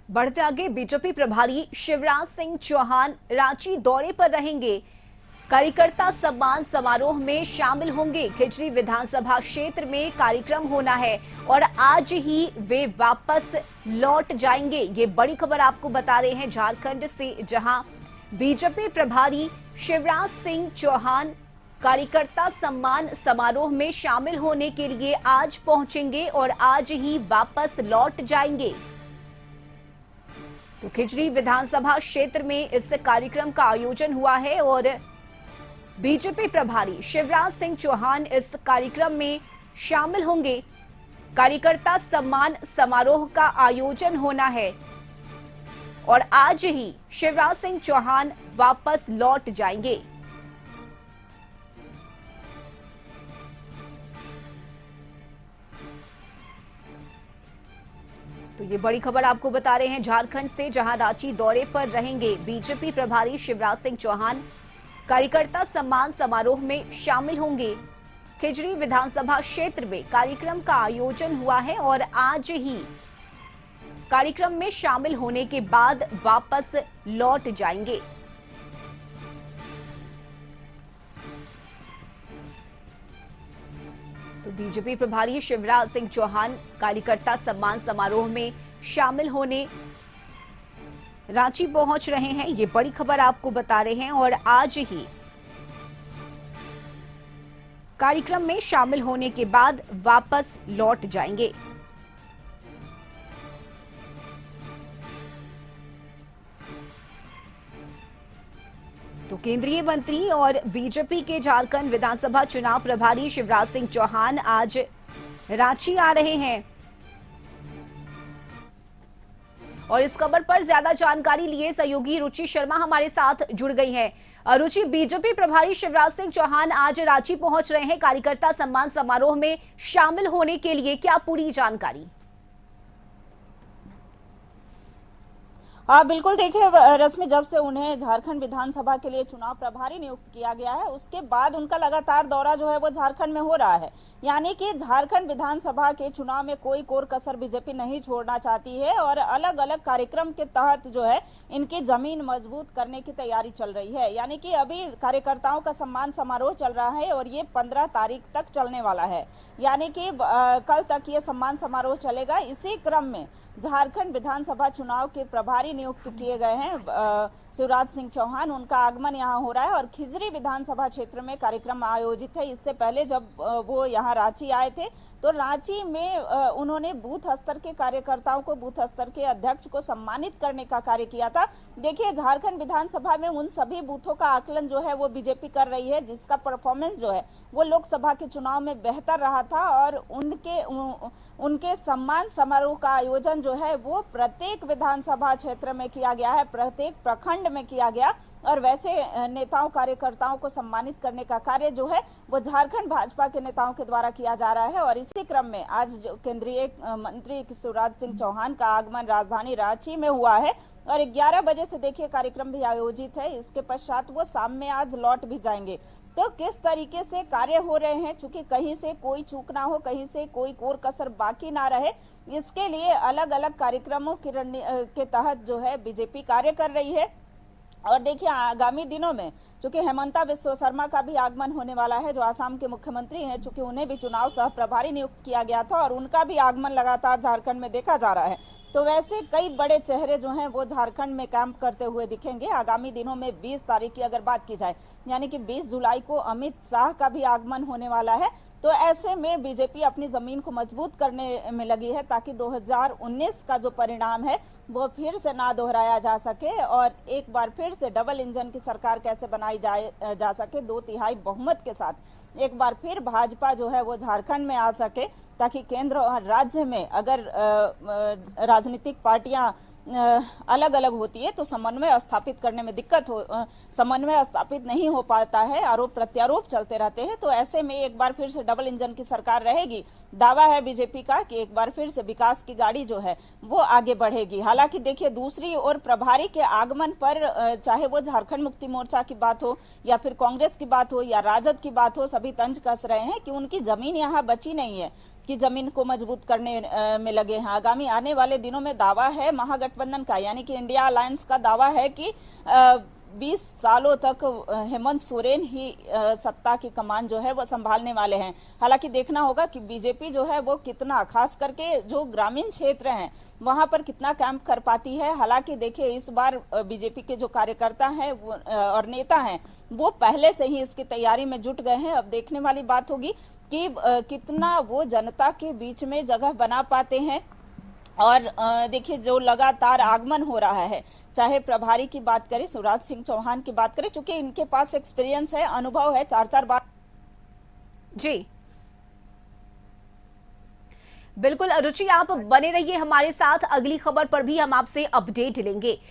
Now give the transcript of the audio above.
बढ़ते आगे, बीजेपी प्रभारी शिवराज सिंह चौहान रांची दौरे पर रहेंगे। कार्यकर्ता सम्मान समारोह में शामिल होंगे। खिजरी विधानसभा क्षेत्र में कार्यक्रम होना है और आज ही वे वापस लौट जाएंगे। ये बड़ी खबर आपको बता रहे हैं झारखंड से, जहां बीजेपी प्रभारी शिवराज सिंह चौहान कार्यकर्ता सम्मान समारोह में शामिल होने के लिए आज पहुंचेंगे और आज ही वापस लौट जाएंगे। तो खिजरी विधानसभा क्षेत्र में इस कार्यक्रम का आयोजन हुआ है और बीजेपी प्रभारी शिवराज सिंह चौहान इस कार्यक्रम में शामिल होंगे। कार्यकर्ता सम्मान समारोह का आयोजन होना है और आज ही शिवराज सिंह चौहान वापस लौट जाएंगे। तो ये बड़ी खबर आपको बता रहे हैं झारखंड से, जहां रांची दौरे पर रहेंगे बीजेपी प्रभारी शिवराज सिंह चौहान। कार्यकर्ता सम्मान समारोह में शामिल होंगे। खिजरी विधानसभा क्षेत्र में कार्यक्रम का आयोजन हुआ है और आज ही कार्यक्रम में शामिल होने के बाद वापस लौट जाएंगे। तो बीजेपी प्रभारी शिवराज सिंह चौहान कार्यकर्ता सम्मान समारोह में शामिल होने रांची पहुंच रहे हैं। ये बड़ी खबर आपको बता रहे हैं और आज ही कार्यक्रम में शामिल होने के बाद वापस लौट जाएंगे। तो केंद्रीय मंत्री और बीजेपी के झारखंड विधानसभा चुनाव प्रभारी शिवराज सिंह चौहान आज रांची आ रहे हैं और इस खबर पर ज्यादा जानकारी लिए सहयोगी रुचि शर्मा हमारे साथ जुड़ गई हैं। रुचि, बीजेपी प्रभारी शिवराज सिंह चौहान आज रांची पहुंच रहे हैं कार्यकर्ता सम्मान समारोह में शामिल होने के लिए, क्या पूरी जानकारी? हाँ बिल्कुल, देखिए रश्मि, जब से उन्हें झारखंड विधानसभा के लिए चुनाव प्रभारी नियुक्त किया गया है उसके बाद उनका लगातार दौरा जो है वो झारखंड में हो रहा है। यानी कि झारखंड विधानसभा के चुनाव में कोई कोर कसर बीजेपी नहीं छोड़ना चाहती है और अलग अलग कार्यक्रम के तहत जो है इनकी जमीन मजबूत करने की तैयारी चल रही है। यानी कि अभी कार्यकर्ताओं का सम्मान समारोह चल रहा है और ये 15 तारीख तक चलने वाला है। यानी कि कल तक ये सम्मान समारोह चलेगा। इसी क्रम में झारखंड विधानसभा चुनाव के प्रभारी नियुक्त किए गए हैं शिवराज सिंह चौहान, उनका आगमन यहां हो रहा है और खिजरी विधानसभा क्षेत्र में कार्यक्रम आयोजित है। इससे पहले जब वो यहां रांची आए थे तो रांची में उन्होंने बूथ स्तर के कार्यकर्ताओं को, बूथ स्तर के अध्यक्ष को सम्मानित करने का कार्य किया था। देखिए, झारखंड विधानसभा में उन सभी बूथों का आकलन जो है वो बीजेपी कर रही है जिसका परफॉर्मेंस जो है वो लोकसभा के चुनाव में बेहतर रहा था और उनके सम्मान समारोह का आयोजन जो है वो प्रत्येक विधानसभा क्षेत्र में किया गया है, प्रत्येक प्रखंड में किया गया और वैसे नेताओं कार्यकर्ताओं को सम्मानित करने का कार्य जो है वो झारखंड भाजपा के नेताओं के द्वारा किया जा रहा है। और इसी क्रम में आज जो केंद्रीय मंत्री शिवराज सिंह चौहान का आगमन राजधानी रांची में हुआ है और 11 बजे से देखिए कार्यक्रम भी आयोजित है। इसके पश्चात वो शाम में आज लौट भी जाएंगे। तो किस तरीके से कार्य हो रहे हैं, चूंकि कहीं से कोई चूक ना हो, कहीं से कोई कोर कसर बाकी ना रहे, इसके लिए अलग अलग कार्यक्रमों के तहत जो है बीजेपी कार्य कर रही है। और देखिए, आगामी दिनों में चूंकि हेमंता बिस्वा शर्मा का भी आगमन होने वाला है जो आसाम के मुख्यमंत्री हैं, चूंकि उन्हें भी चुनाव सह प्रभारी नियुक्त किया गया था और उनका भी आगमन लगातार झारखंड में देखा जा रहा है। तो वैसे कई बड़े चेहरे जो हैं वो झारखंड में कैंप करते हुए दिखेंगे। आगामी दिनों में 20 तारीख की अगर बात की जाए, यानी कि 20 जुलाई को अमित शाह का भी आगमन होने वाला है। तो ऐसे में बीजेपी अपनी जमीन को मजबूत करने में लगी है ताकि 2019 का जो परिणाम है वो फिर से ना दोहराया जा सके और एक बार फिर से डबल इंजन की सरकार कैसे बनाई जा सके, 2/3 बहुमत के साथ एक बार फिर भाजपा जो है वो झारखंड में आ सके, ताकि केंद्र और राज्य में अगर राजनीतिक पार्टियां अलग अलग होती है तो समन्वय स्थापित करने में दिक्कत समन्वय स्थापित नहीं हो पाता है, आरोप प्रत्यारोप चलते रहते हैं। तो ऐसे में एक बार फिर से डबल इंजन की सरकार रहेगी। दावा है बीजेपी का कि एक बार फिर से विकास की गाड़ी जो है वो आगे बढ़ेगी। हालांकि देखिए, दूसरी ओर प्रभारी के आगमन पर चाहे वो झारखंड मुक्ति मोर्चा की बात हो या फिर कांग्रेस की बात हो या राजद की बात हो, सभी तंज कस रहे हैं कि उनकी जमीन यहाँ बची नहीं है। की जमीन को मजबूत करने में लगे हैं। आगामी आने वाले दिनों में दावा है महागठबंधन का, यानी कि इंडिया अलायंस का दावा है कि 20 सालों तक हेमंत सोरेन ही सत्ता की कमान जो है वो संभालने वाले हैं। हालांकि देखना होगा कि बीजेपी जो है वो कितना, खास करके जो ग्रामीण क्षेत्र हैं वहां पर कितना कैंप कर पाती है। हालांकि देखिए इस बार बीजेपी के जो कार्यकर्ता हैं और नेता हैं वो पहले से ही इसकी तैयारी में जुट गए हैं। अब देखने वाली बात होगी कि कितना वो जनता के बीच में जगह बना पाते हैं। और देखिए जो लगातार आगमन हो रहा है, चाहे प्रभारी की बात करें, शिवराज सिंह चौहान की बात करें, चूंकि इनके पास एक्सपीरियंस है, अनुभव है, 4-4 बार। जी बिल्कुल रुचि, आप बने रहिए हमारे साथ, अगली खबर पर भी हम आपसे अपडेट लेंगे।